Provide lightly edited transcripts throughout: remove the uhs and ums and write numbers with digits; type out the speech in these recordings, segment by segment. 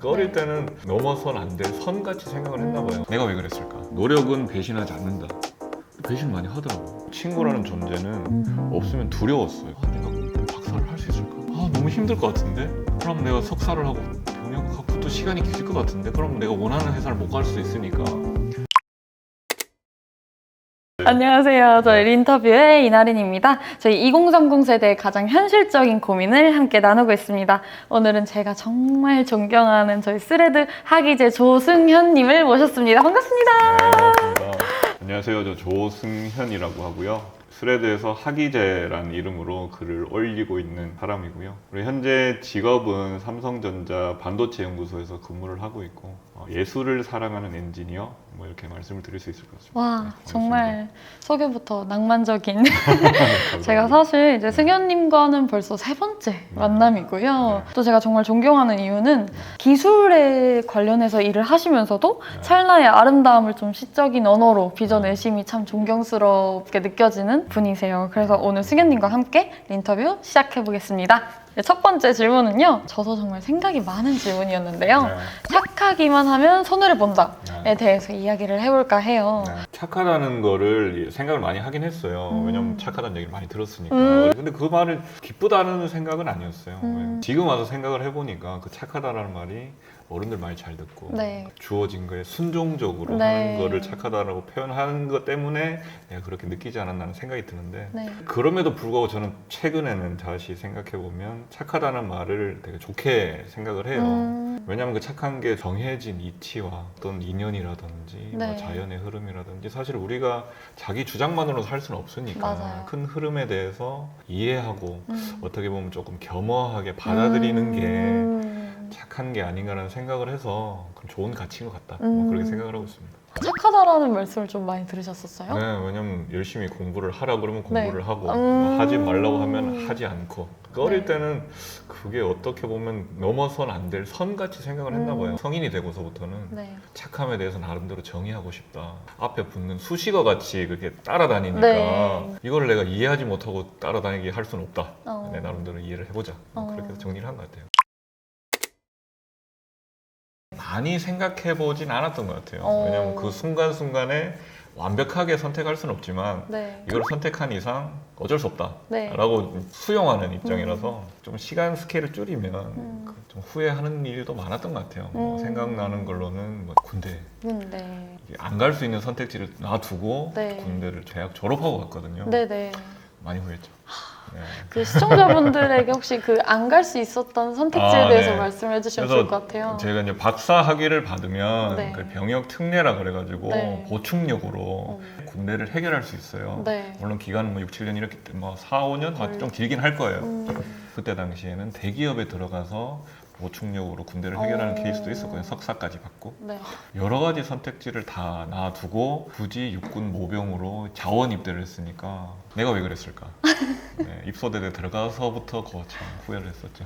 어릴 때는 넘어선 안 될 선같이 생각을 했나 봐요. 내가 왜 그랬을까? 노력은 배신하지 않는다. 배신 많이 하더라고요. 친구라는 존재는 없으면 두려웠어요. 내가 박사를 할 수 있을까? 너무 힘들 것 같은데? 그럼 내가 석사를 하고 병역하고 또 시간이 길 것 같은데? 그럼 내가 원하는 회사를 못 갈 수 있으니까. 안녕하세요. 저희 인터뷰의 이나린입니다. 저희 2030 세대의 가장 현실적인 고민을 함께 나누고 있습니다. 오늘은 제가 정말 존경하는 저희 스레드 학이제 조승현님을 모셨습니다. 반갑습니다. 네, 반갑습니다. 안녕하세요. 저 조승현이라고 하고요. 스레드에서 학이제라는 이름으로 글을 올리고 있는 사람이고요. 그리고 현재 직업은 삼성전자 반도체 연구소에서 근무를 하고 있고 예술을 사랑하는 엔지니어 이렇게 말씀을 드릴 수 있을 것 같습니다. 와, 네, 정말 소개부터 낭만적인. 제가 사실 이제 승현님과는 벌써 3번째 만남이고요. 또 제가 정말 존경하는 이유는 기술에 관련해서 일을 하시면서도 찰나의 아름다움을 좀 시적인 언어로 빚어내심이 참 존경스럽게 느껴지는 분이세요. 그래서 오늘 승현님과 함께 인터뷰 시작해보겠습니다. 첫 번째 질문은요. 저도 정말 생각이 많은 질문이었는데요. 착하기만 하면 손해를 본다에 대해서 이야기를 해볼까 해요. 착하다는 거를 생각을 많이 하긴 했어요. 왜냐면 착하다는 얘기를 많이 들었으니까. 근데 그 말을 기쁘다는 생각은 아니었어요. 지금 와서 생각을 해보니까 그 착하다라는 말이 어른들 많이 잘 듣고 주어진 거에 순종적으로 하는 거를 착하다라고 표현하는 것 때문에 내가 그렇게 느끼지 않았나는 생각이 드는데 그럼에도 불구하고 저는 최근에는 다시 생각해보면 착하다는 말을 되게 좋게 생각을 해요. 왜냐하면 그 착한 게 정해진 이치와 어떤 인연이라든지 뭐 자연의 흐름이라든지 사실 우리가 자기 주장만으로 살 수는 없으니까 큰 흐름에 대해서 이해하고 어떻게 보면 조금 겸허하게 받아들이는 게 착한 게 아닌가라는 생각을 해서 좋은 가치인 것 같다. 그렇게 생각을 하고 있습니다. 착하다라는 말씀을 좀 많이 들으셨었어요? 네, 왜냐면 열심히 공부를 하라 그러면 공부를 하고 하지 말라고 하면 하지 않고 어릴 때는 그게 어떻게 보면 넘어선 안 될 선같이 생각을 했나 봐요. 성인이 되고서부터는 착함에 대해서 나름대로 정의하고 싶다. 앞에 붙는 수식어 같이 그렇게 따라다니니까 이거를 내가 이해하지 못하고 따라다니게 할 수는 없다. 내 나름대로 이해를 해보자. 그렇게 해서 정리를 한 것 같아요. 많이 생각해보진 않았던 것 같아요. 왜냐면 그 순간순간에 완벽하게 선택할 수는 없지만 이걸 선택한 이상 어쩔 수 없다 라고 수용하는 입장이라서 좀 시간 스케일을 줄이면 좀 후회하는 일도 많았던 것 같아요. 생각나는 걸로는 군대 안 갈 수 있는 선택지를 놔두고 군대를 대학 졸업하고 갔거든요. 많이 후회했죠. 그 시청자분들에게 혹시 그 안 갈 수 있었던 선택지에 대해서 말씀해 주시면 좋을 것 같아요. 제가 이제 박사 학위를 받으면 그 병역 특례라 그래가지고 보충력으로 군대를 해결할 수 있어요. 물론 기간은 뭐 6, 7년 이렇게 뭐 4, 5년 좀 길긴 할 거예요. 그때 당시에는 대기업에 들어가서 보충력으로 군대를 해결하는 케이스도 있었거든요. 석사까지 받고 여러 가지 선택지를 다 놔두고 굳이 육군 모병으로 자원 입대를 했으니까 내가 왜 그랬을까? 입소대에 들어가서부터 거참 후회를 했었죠.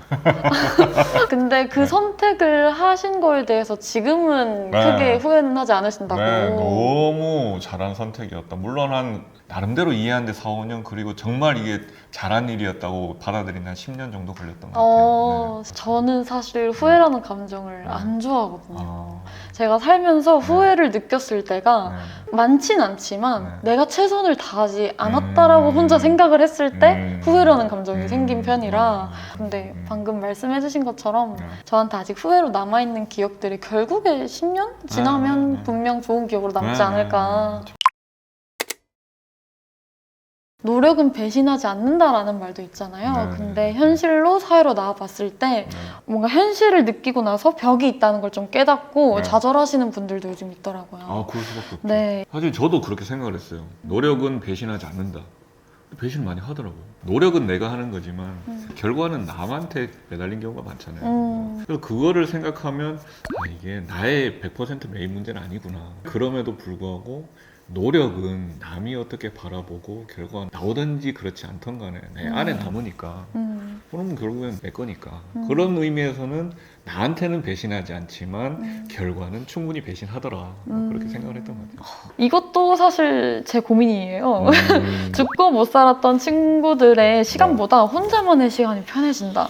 근데 그 선택을 하신 거에 대해서 지금은 크게 후회는 하지 않으신다고? 너무 잘한 선택이었다. 물론 한 나름대로 이해하는데 4, 5년 그리고 정말 이게 잘한 일이었다고 받아들이는 한 10년 정도 걸렸던 것 같아요. 저는 사실 후회라는 감정을 안 좋아하거든요. 제가 살면서 후회를 느꼈을 때가 많진 않지만 내가 최선을 다하지 않았다라고 혼자 생각을 했을 때 후회라는 감정이 생긴 편이라. 근데 방금 말씀해 주신 것처럼 저한테 아직 후회로 남아있는 기억들이 결국에 10년 지나면 분명 좋은 기억으로 남지 않을까. 노력은 배신하지 않는다라는 말도 있잖아요. 근데 현실로 사회로 나와봤을 때 뭔가 현실을 느끼고 나서 벽이 있다는 걸 좀 깨닫고 좌절하시는 분들도 요즘 있더라고요. 그럴 수밖에 없죠. 사실 저도 그렇게 생각을 했어요. 노력은 배신하지 않는다. 배신 많이 하더라고요. 노력은 내가 하는 거지만 결과는 남한테 매달린 경우가 많잖아요. 그래서 그거를 생각하면 이게 나의 100% 메인 문제는 아니구나. 그럼에도 불구하고 노력은 남이 어떻게 바라보고 결과가 나오든지 그렇지 않던 간에 내 안에 남으니까 그러면 결국엔 내 거니까 그런 의미에서는 나한테는 배신하지 않지만 결과는 충분히 배신하더라. 그렇게 생각을 했던 것 같아요. 이것도 사실 제 고민이에요. 죽고 못 살았던 친구들의 시간보다 혼자만의 시간이 편해진다.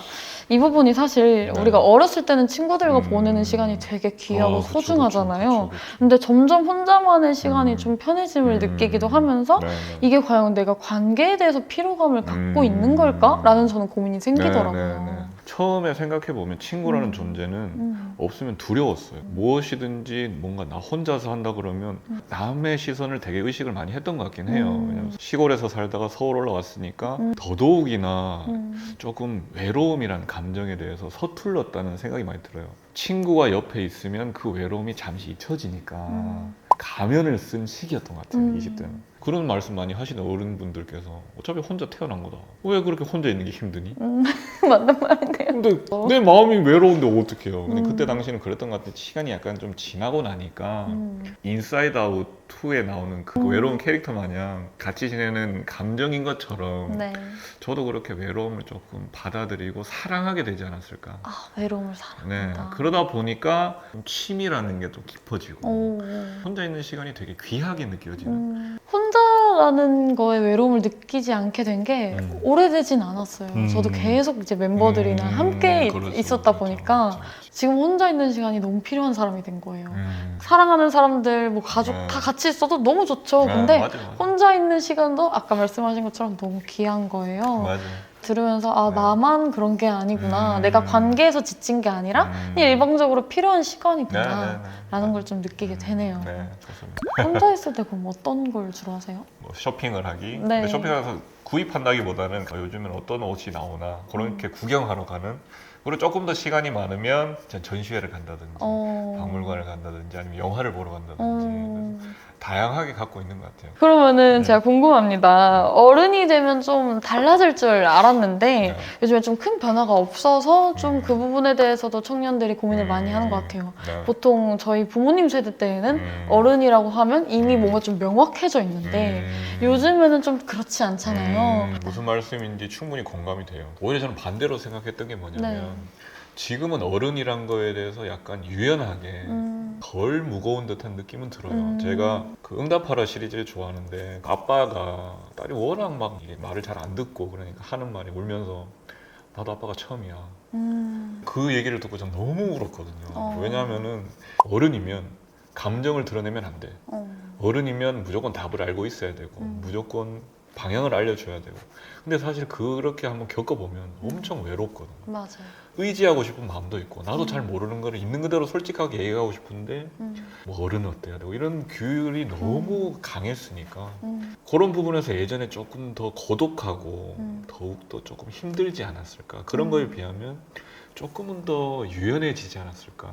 이 부분이 사실 네. 우리가 어렸을 때는 친구들과 음. 보내는 시간이 되게 귀하고 그쵸, 소중하잖아요. 그쵸, 그쵸. 근데 점점 혼자만의 시간이 음. 좀 편해짐을 음. 느끼기도 하면서 네, 네. 이게 과연 내가 관계에 대해서 피로감을 갖고 있는 걸까? 라는 저는 고민이 생기더라고요. 네. 처음에 생각해보면 친구라는 존재는 없으면 두려웠어요. 무엇이든지 뭔가 나 혼자서 한다 그러면 남의 시선을 되게 의식을 많이 했던 것 같긴 해요. 왜냐면 시골에서 살다가 서울 올라왔으니까 더더욱이나 조금 외로움이란 감정에 대해서 서툴렀다는 생각이 많이 들어요. 친구가 옆에 있으면 그 외로움이 잠시 잊혀지니까 가면을 쓴 시기였던 것 같아요. 20대는. 그런 말씀 많이 하시는 어른분들께서 어차피 혼자 태어난 거다. 왜 그렇게 혼자 있는 게 힘드니? 맞는 말이네요. 근데 내 마음이 외로운데 어떡해요. 근데 그때 당시는 그랬던 것 같아요. 시간이 약간 좀 지나고 나니까 인사이드 아웃 2에 나오는 그 외로운 캐릭터 마냥 같이 지내는 감정인 것처럼 네. 저도 그렇게 외로움을 조금 받아들이고 사랑하게 되지 않았을까. 아, 외로움을 네, 사랑한다. 그러다 보니까 좀 취미라는 게 좀 깊어지고 오. 혼자 있는 시간이 되게 귀하게 느껴지는. 혼자라는 거에 외로움을 느끼지 않게 된 게 오래되진 않았어요. 저도 음. 계속 이제 멤버들이랑 함께 그렇죠, 있었다 그렇죠, 보니까 그렇죠. 지금 혼자 있는 시간이 너무 필요한 사람이 된 거예요. 음. 사랑하는 사람들, 뭐 가족 네. 다 같이 있어도 너무 좋죠. 근데 맞아. 혼자 있는 시간도 아까 말씀하신 것처럼 너무 귀한 거예요. 맞아. 들으면서 아 네. 나만 그런 게 아니구나. 내가 관계에서 지친 게 아니라 그냥 일방적으로 필요한 시간이구나. 라는 걸 좀 느끼게 되네요. 네, 좋습니다. 혼자 있을 때 그럼 어떤 걸 주로 하세요? 뭐 쇼핑을 하기. 네. 근데 쇼핑하면서 구입한다기보다는 요즘엔 어떤 옷이 나오나 그렇게 구경하러 가는. 그리고 조금 더 시간이 많으면 전시회를 간다든지 박물관을 간다든지 아니면 영화를 보러 간다든지 다양하게 갖고 있는 것 같아요. 그러면은 제가 궁금합니다. 어른이 되면 좀 달라질 줄 알았는데 네. 요즘에 좀 큰 변화가 없어서 좀 그 부분에 대해서도 청년들이 고민을 많이 하는 것 같아요. 네. 보통 저희 부모님 세대 때에는 어른이라고 하면 이미 뭔가 좀 명확해져 있는데 요즘에는 좀 그렇지 않잖아요. 무슨 말씀인지 충분히 공감이 돼요. 오히려 저는 반대로 생각했던 게 뭐냐면 네. 지금은 어른이란 거에 대해서 약간 유연하게 덜 무거운 듯한 느낌은 들어요. 제가 그 응답하라 시리즈를 좋아하는데 아빠가 딸이 워낙 막 이게 말을 잘 안 듣고 그러니까 하는 말이 울면서 나도 아빠가 처음이야. 그 얘기를 듣고 전 너무 울었거든요. 왜냐하면은 어른이면 감정을 드러내면 안 돼. 어른이면 무조건 답을 알고 있어야 되고 무조건 방향을 알려줘야 되고. 근데 사실 그렇게 한번 겪어보면 엄청 외롭거든요. 맞아요. 의지하고 싶은 마음도 있고 나도 잘 모르는 거를 있는 그대로 솔직하게 얘기하고 싶은데 뭐 어른은 어때야 되고 이런 규율이 너무 강했으니까 그런 부분에서 예전에 조금 더 고독하고 더욱더 조금 힘들지 않았을까. 그런 거에 비하면 조금은 더 유연해지지 않았을까.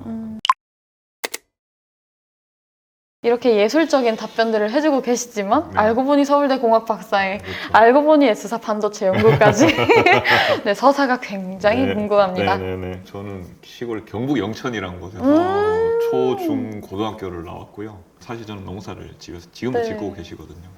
이렇게 예술적인 답변들을 해주고 계시지만 네. 알고 보니 서울대 공학 박사에 그렇죠. 알고 보니 S사 반도체 연구까지 네, 서사가 굉장히 네. 궁금합니다. 네네네. 저는 시골 경북 영천이라는 곳에서 초, 중, 고등학교를 나왔고요. 사실 저는 농사를 지어서 지금도 네. 짓고 계시거든요.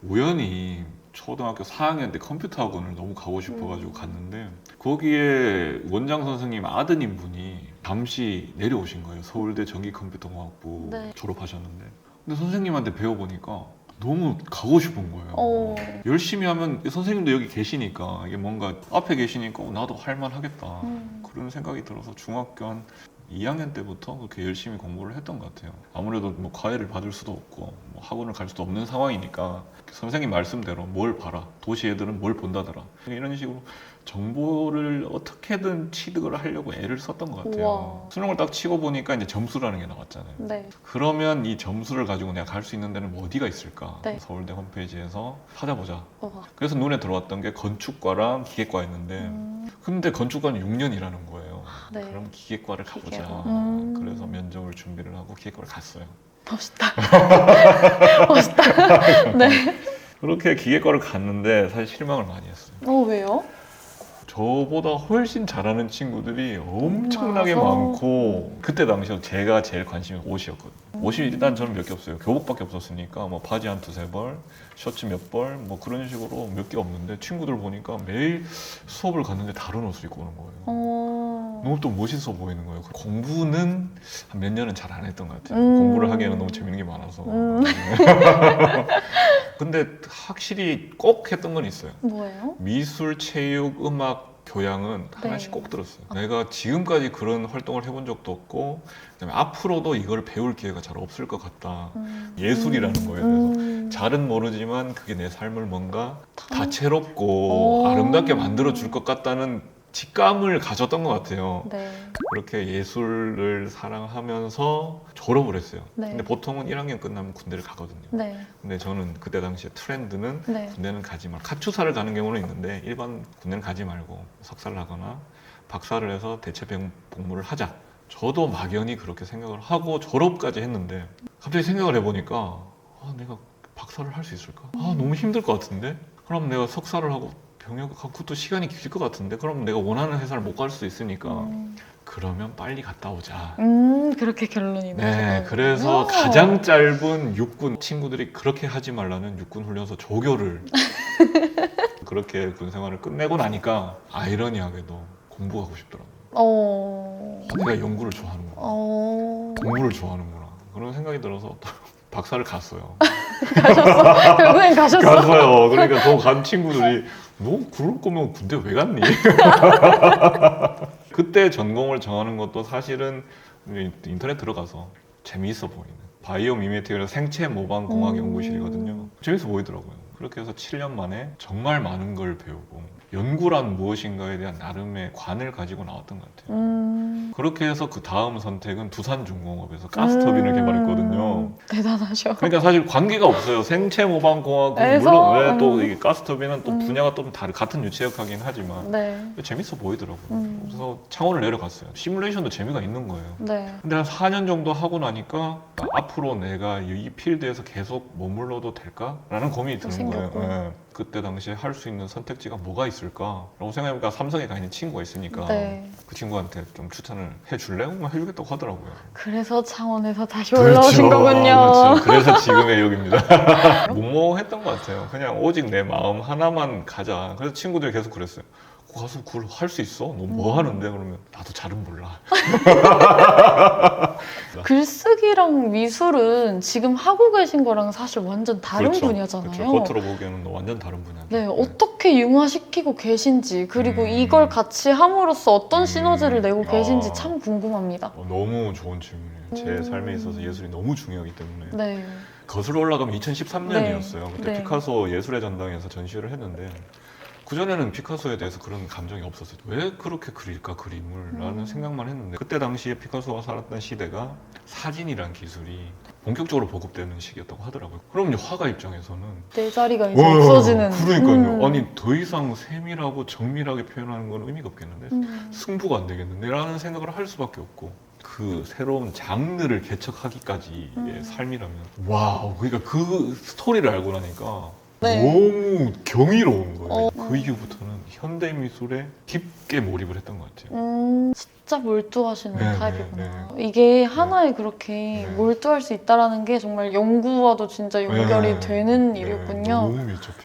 우연히 초등학교 4학년 때 컴퓨터 학원을 너무 가고 싶어가지고 갔는데 거기에 원장 선생님 아드님 분이 잠시 내려오신 거예요. 서울대 전기컴퓨터공학부 네. 졸업하셨는데. 근데 선생님한테 배워보니까 너무 가고 싶은 거예요. 열심히 하면 선생님도 여기 계시니까 이게 뭔가 앞에 계시니까 나도 할만하겠다 그런 생각이 들어서 중학교 한 2학년 때부터 그렇게 열심히 공부를 했던 것 같아요. 아무래도 뭐 과외를 받을 수도 없고 뭐 학원을 갈 수도 없는 상황이니까 선생님 말씀대로 뭘 봐라. 도시 애들은 뭘 본다더라. 이런 식으로 정보를 어떻게든 취득을 하려고 애를 썼던 것 같아요. 우와. 수능을 딱 치고 보니까 이제 점수라는 게 나왔잖아요. 네. 그러면 이 점수를 가지고 내가 갈 수 있는 데는 뭐 어디가 있을까? 네. 서울대 홈페이지에서 찾아보자. 우와. 그래서 눈에 들어왔던 게 건축과랑 기계과였는데 근데 건축과는 6년이라는 거예요. 네. 그럼 기계과를 가보자. 기계과. 그래서 면접을 준비를 하고 기계과를 갔어요. 멋있다. 멋있다. 네. 그렇게 기계과를 갔는데 사실 실망을 많이 했어요. 왜요? 저보다 훨씬 잘하는 친구들이 엄청나게 많아서? 많고 그때 당시에 제가 제일 관심이 옷이었거든요. 옷이 일단 저는 몇 개 없어요. 교복밖에 없었으니까 뭐 바지 한 두세 벌, 셔츠 몇 벌, 뭐 그런 식으로 몇 개 없는데 친구들 보니까 매일 수업을 갔는데 다른 옷을 입고 오는 거예요. 너무 또 멋있어 보이는 거예요. 공부는 한 몇 년은 잘 안 했던 것 같아요. 공부를 하기에는 너무 재밌는 게 많아서. 근데 확실히 꼭 했던 건 있어요. 뭐예요? 미술, 체육, 음악 교양은 네. 하나씩 꼭 들었어요. 내가 지금까지 그런 활동을 해본 적도 없고 그다음에 앞으로도 이걸 배울 기회가 잘 없을 것 같다. 예술이라는 거에 대해서 잘은 모르지만 그게 내 삶을 뭔가 다채롭고 오. 아름답게 만들어 줄 것 같다는 직감을 가졌던 것 같아요. 네. 그렇게 예술을 사랑하면서 졸업을 했어요. 네. 근데 보통은 1학년 끝나면 군대를 가거든요. 네. 근데 저는 그때 당시에 트렌드는 네. 군대는 가지 말고 카투사를 가는 경우는 있는데 일반 군대는 가지 말고 석사를 하거나 박사를 해서 대체 복무를 하자. 저도 막연히 그렇게 생각을 하고 졸업까지 했는데 갑자기 생각을 해보니까 내가 박사를 할 수 있을까? 너무 힘들 것 같은데? 그럼 내가 석사를 하고 병역하고 그것도 시간이 길 것 같은데? 그럼 내가 원하는 회사를 못 갈 수 있으니까 그러면 빨리 갔다 오자. 그렇게 결론이 네, 나요. 그래서 가장 짧은 육군 친구들이 그렇게 하지 말라는 육군 훈련소 조교를 그렇게 군 생활을 끝내고 나니까 아이러니하게도 공부하고 싶더라고요. 내가 연구를 좋아하는구나. 공부를 좋아하는구나. 그런 생각이 들어서 박사를 갔어요. 결국엔 가셨어. 갔어요. 그러니까 더 간 친구들이 너 그럴 거면 군대 왜 갔니? 그때 전공을 정하는 것도 사실은 인터넷 들어가서 재미있어 보이는 바이오 미메틱이라서 생체 모방 공학 연구실이거든요. 재밌어 보이더라고요. 그렇게 해서 7년 만에 정말 많은 걸 배우고 연구란 무엇인가에 대한 나름의 관을 가지고 나왔던 것 같아요. 그렇게 해서 그 다음 선택은 두산중공업에서 가스터빈을 개발했거든요. 대단하셔. 그러니까 사실 관계가 없어요. 생체 모방 공학은 에서, 물론 왜 또 이게 가스터빈은 또 분야가 좀 다른 같은 유체역학이긴 하지만 네. 재밌어 보이더라고요. 그래서 창원을 내려갔어요. 시뮬레이션도 재미가 있는 거예요. 네. 근데 한 4년 정도 하고 나니까 앞으로 내가 이 필드에서 계속 머물러도 될까라는 고민이 드는 거예요. 생겼고. 네. 그때 당시에 할 수 있는 선택지가 뭐가 있을까라고 생각해보니까 삼성에 가 있는 친구가 있으니까 네. 그 친구한테 좀 추천을 해줄래? 해주겠다고 하더라고요. 그래서 창원에서 다시 올라오신 거군요. 그렇죠. 그래서 지금의 여기입니다. 무모했던 것 같아요. 그냥 오직 내 마음 하나만 가자. 그래서 친구들이 계속 그랬어요. 가서 그걸 할 수 있어? 너 뭐 하는데? 그러면 나도 잘은 몰라. 글쓰기랑 미술은 지금 하고 계신 거랑 사실 완전 다른 그렇죠. 분야잖아요. 그렇죠. 겉으로 보기에는 완전 다른 분야죠. 네, 어떻게 융화시키고 계신지 그리고 이걸 같이 함으로써 어떤 시너지를 내고 계신지 참 궁금합니다. 너무 좋은 질문이에요. 제 삶에 있어서 예술이 너무 중요하기 때문에 네. 거슬러 올라가면 2013년이었어요. 그때 네. 피카소 예술의 전당에서 전시회를 했는데 그전에는 피카소에 대해서 그런 감정이 없었어요. 왜 그렇게 그릴까 그림을? 라는 생각만 했는데 그때 당시에 피카소가 살았던 시대가 사진이란 기술이 본격적으로 보급되는 시기였다고 하더라고요. 그럼 이제 화가 입장에서는 내 자리가 이제 없어지는. 그러니까요. 아니 더 이상 세밀하고 정밀하게 표현하는 건 의미가 없겠는데 승부가 안 되겠는데 라는 생각을 할 수밖에 없고 그 새로운 장르를 개척하기까지의 삶이라면 와우. 그러니까 그 스토리를 알고 나니까 네. 너무 경이로운 거예요. 그 이후부터는 현대 미술에 깊게 몰입을 했던 것 같아요. 진짜 몰두하시는 네, 타입이구나. 이게 하나에 그렇게 네. 몰두할 수 있다는 게 정말 연구와도 진짜 연결이 네. 되는 네, 일이었군요. 너무 밀접해.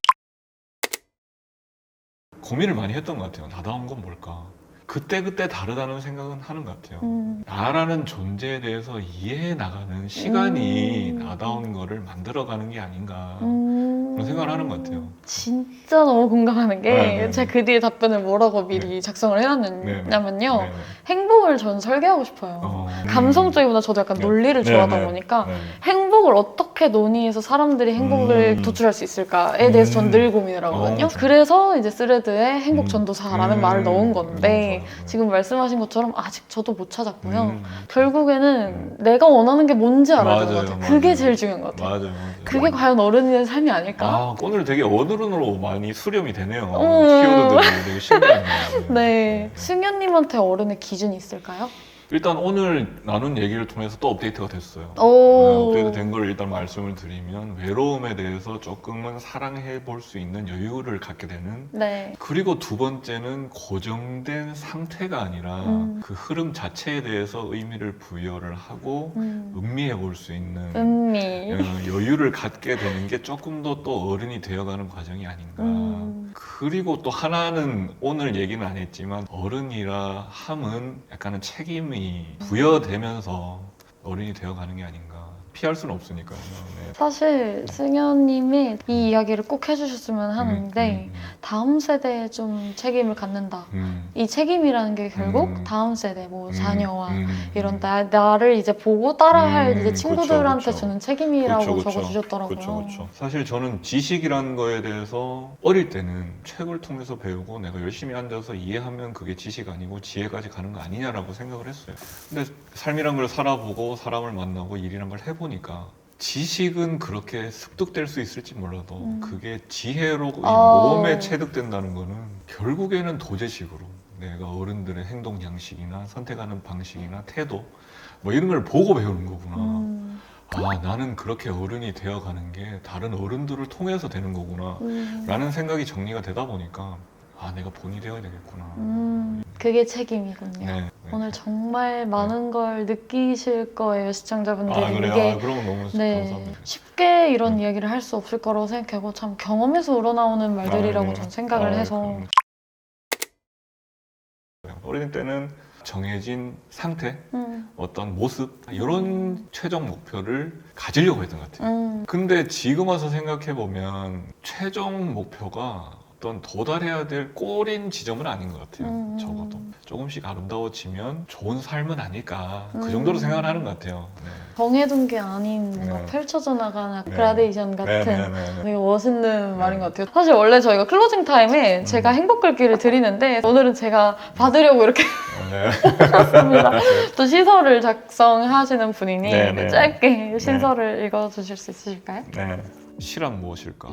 고민을 많이 했던 것 같아요. 나다운 건 뭘까? 그때그때 다르다는 생각은 하는 것 같아요. 나라는 존재에 대해서 이해해 나가는 시간이 나다운 거를 만들어가는 게 아닌가 그런 생각을 하는 것 같아요. 진짜 너무 공감하는 게 네. 제가 그 뒤에 답변을 뭐라고 미리 작성을 해놨냐면요. 네. 행복을 전 설계하고 싶어요. 감성적이보다 저도 약간 네. 논리를 네, 좋아하다 네. 보니까 네. 행복을 어떻게 논의해서 사람들이 행복을 도출할 수 있을까에 대해서 전 늘 고민을 하거든요. 그래서 이제 스레드에 행복 전도사라는 말을 넣은 건데 지금 말씀하신 것처럼 아직 저도 못 찾았고요. 결국에는 내가 원하는 게 뭔지 알아야 되는 것 같아요. 그게 제일 중요한 것 같아요. 맞아요. 그게 과연 어른의 삶이 아닐까? 아, 오늘 되게 어른으로 많이 수렴이 되네요. 키워드들이 되게 신기하네요. 네. 승현님한테 어른의 기준이 있을까요? 일단 오늘 나눈 얘기를 통해서 또 업데이트가 됐어요. 오. 업데이트 된 걸 일단 말씀을 드리면 외로움에 대해서 조금은 사랑해 볼 수 있는 여유를 갖게 되는 네. 그리고 두 번째는 고정된 상태가 아니라 그 흐름 자체에 대해서 의미를 부여를 하고 음미해 볼 수 있는 음미. 여유를 갖게 되는 게 조금 더 또 어른이 되어가는 과정이 아닌가. 그리고 또 하나는 오늘 얘기는 안 했지만 어른이라 함은 약간은 책임이 부여되면서 어른이 되어가는 게 아닌가. 피할 수는 없으니까요. 네. 사실 승현님이 이 이야기를 꼭 해주셨으면 하는데 다음 세대에 좀 책임을 갖는다. 이 책임이라는 게 결국 다음 세대, 뭐 자녀와 이런 나를 이제 보고 따라할 이제 친구들한테 그쵸. 주는 책임이라고 그쵸. 적어주셨더라고요. 그렇죠. 사실 저는 지식이라는 거에 대해서 어릴 때는 책을 통해서 배우고 내가 열심히 앉아서 이해하면 그게 지식 아니고 지혜까지 가는 거 아니냐라고 생각을 했어요. 근데 삶이란 걸 살아보고 사람을 만나고 일이란 걸 해보니까 지식은 그렇게 습득될 수 있을지 몰라도 그게 지혜로 이 몸에 체득된다는 거는 결국에는 도제식으로 내가 어른들의 행동 양식이나 선택하는 방식이나 태도 뭐 이런 걸 보고 배우는 거구나. 아, 나는 그렇게 어른이 되어가는 게 다른 어른들을 통해서 되는 거구나 라는 생각이 정리가 되다 보니까 아, 내가 본이 되어야 되겠구나. 그게 책임이군요. 네. 오늘 정말 많은 걸 느끼실 거예요, 시청자분들이. 아, 그래요? 이게 아, 그러면 너무 네, 감사합니다. 쉽게 이런 이야기를 할 수 없을 거라고 생각하고 참 경험에서 우러나오는 말들이라고 네. 저는 생각을 해서 그럼. 어린 때는 정해진 상태, 어떤 모습 이런 최종 목표를 가지려고 했던 것 같아요. 근데 지금 와서 생각해 보면 최종 목표가 어떤 도달해야 될 꼬린 지점은 아닌 것 같아요. 적어도 조금씩 아름다워지면 좋은 삶은 아닐까 그 정도로 생각을 하는 것 같아요. 네. 정해둔 게 아닌 뭔가 네. 펼쳐져 나가는 네. 그라데이션 같은 네. 되게 멋있는 말인 것 같아요. 사실 원래 저희가 클로징 타임에 제가 행복글귀를 드리는데 오늘은 제가 받으려고 이렇게 네. 했습니다. 또 시설을 작성하시는 분이니 네. 짧게 신설을 읽어주실 수 있으실까요? 네. 시란 무엇일까?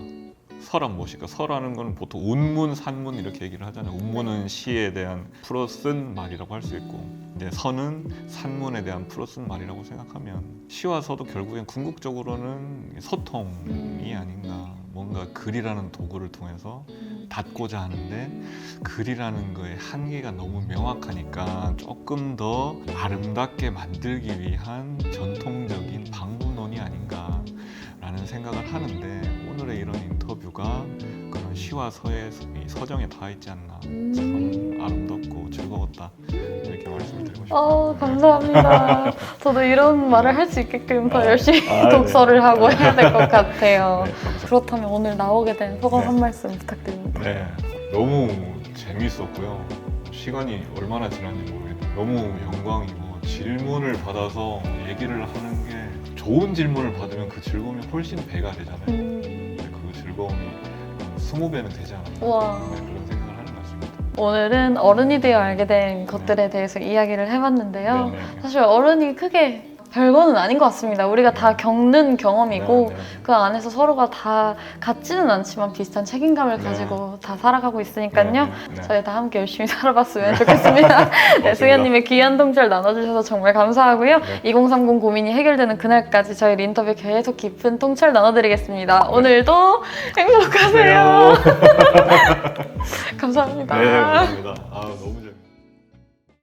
서란 무엇일까? 서라는 건 보통 운문, 산문 이렇게 얘기를 하잖아요. 운문은 시에 대한 풀어 쓴 말이라고 할 수 있고 이제 서는 산문에 대한 풀어 쓴 말이라고 생각하면 시와 서도 결국엔 궁극적으로는 소통이 아닌가. 뭔가 글이라는 도구를 통해서 닫고자 하는데 글이라는 거의 한계가 너무 명확하니까 조금 더 아름답게 만들기 위한 전통적인 방문론이 아닌가 라는 생각을 하는데 오늘의 이런 인터뷰가 그런 시와 서의 이 서정에 닿아 있지 않나. 참 아름답고 즐거웠다 이렇게 말씀을 드리고 싶어요. 감사합니다. 저도 이런 말을 할 수 있게끔 더 열심히 네. 독서를 하고 해야 될 것 같아요. 네, 감사합니다. 그렇다면 오늘 나오게 된 소감 네. 한 말씀 부탁드립니다. 네, 너무 재밌었고요. 시간이 얼마나 지났는지 모르겠는데 너무 영광이고 질문을 받아서 얘기를 하는 게 좋은 질문을 받으면 그 즐거움이 훨씬 배가 되잖아요. 근데 그 즐거움이 20배는 되지 않았나 우와. 네, 그런 생각을 하는 것 같습니다. 오늘은 어른이 되어 알게 된 것들에 대해서 이야기를 해봤는데요. 네. 사실 어른이 크게 별거는 아닌 것 같습니다. 우리가 다 겪는 경험이고 네. 그 안에서 서로가 다 같지는 않지만 비슷한 책임감을 네. 가지고 다 살아가고 있으니까요. 네. 저희 다 함께 열심히 살아봤으면 좋겠습니다. 네, 승현님의 귀한 통찰 나눠주셔서 정말 감사하고요. 네. 2030 고민이 해결되는 그날까지 저희 인터뷰 계속 깊은 통찰 나눠드리겠습니다. 오늘도 행복하세요. 감사합니다. 네, 감사합니다. 아, 너무 재밌네요.